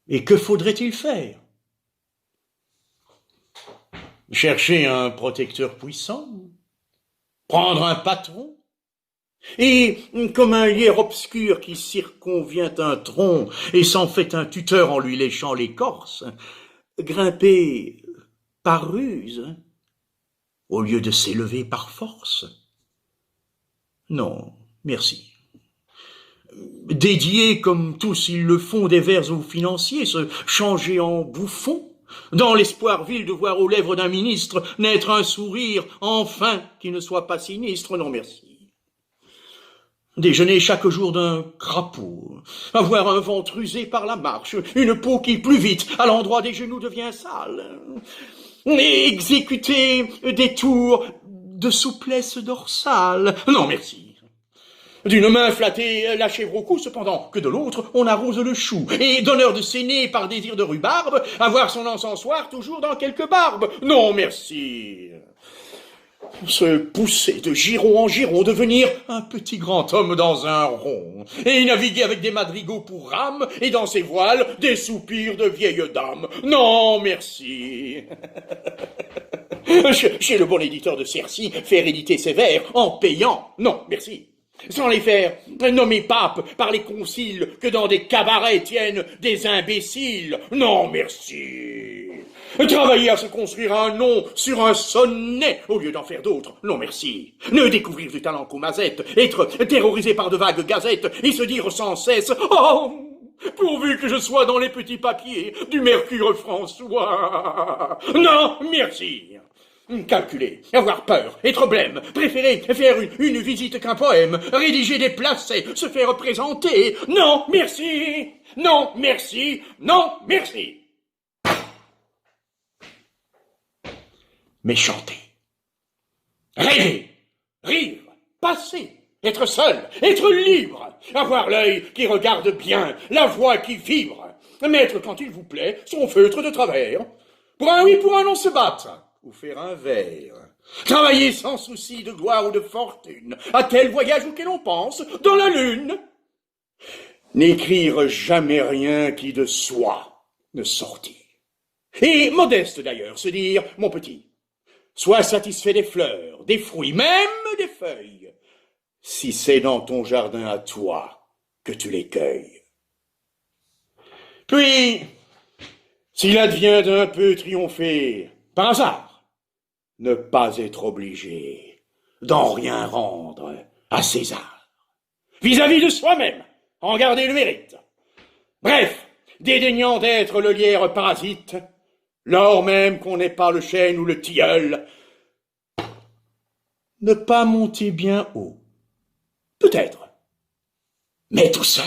Et que faudrait-il faire? Chercher un protecteur puissant? Prendre un patron? Et, comme un lierre obscur qui circonvient un tronc et s'en fait un tuteur en lui léchant l'écorce, grimper par ruse, au lieu de s'élever par force? Non, merci. Dédier, comme tous ils le font, des vers aux financiers, se changer en bouffon, dans l'espoir vil de voir aux lèvres d'un ministre naître un sourire, enfin, qui ne soit pas sinistre, non merci. Déjeuner chaque jour d'un crapaud, avoir un ventre usé par la marche, une peau qui plus vite, à l'endroit des genoux, devient sale, et exécuter des tours de souplesse dorsale, non merci. D'une main flatter la chèvre au cou, cependant que de l'autre on arrose le chou, et d'honneur de s'aîner par désir de rhubarbe, avoir son encensoir toujours dans quelque barbe, non merci. Se pousser de giron en giron, devenir un petit grand homme dans un rond, et naviguer avec des madrigaux pour rames, et dans ses voiles, des soupirs de vieilles dames. Non, merci. Chez le bon éditeur de Cercy, faire éditer ses vers en payant. Non, merci. Sans les faire nommer pape par les conciles que dans des cabarets tiennent des imbéciles. Non, merci. Travailler à se construire un nom sur un sonnet au lieu d'en faire d'autres. Non, merci. Ne découvrir du talent qu'aux mazettes, être terrorisé par de vagues gazettes et se dire sans cesse « Oh, pourvu que je sois dans les petits papiers du Mercure François !» Non, merci. Calculer, avoir peur, être blême, préférer faire une visite qu'un poème, rédiger des placets, se faire présenter. Non, merci. Non, merci. Non, merci. Mais chanter, rêver, rire, passer, être seul, être libre, avoir l'œil qui regarde bien, la voix qui vibre, mettre, quand il vous plaît, son feutre de travers, pour un oui, pour un non se battre, ou faire un vers, travailler sans souci de gloire ou de fortune, à tel voyage auquel on pense, dans la lune, n'écrire jamais rien qui de soi ne sortit. Et modeste d'ailleurs, se dire, mon petit, sois satisfait des fleurs, des fruits, même des feuilles, si c'est dans ton jardin à toi que tu les cueilles. Puis, s'il advient d'un peu triompher, par hasard, ne pas être obligé d'en rien rendre à César. Vis-à-vis de soi-même, en garder le mérite. Bref, dédaignant d'être le lierre parasite, lors même qu'on n'est pas le chêne ou le tilleul, ne pas monter bien haut, peut-être, mais tout seul.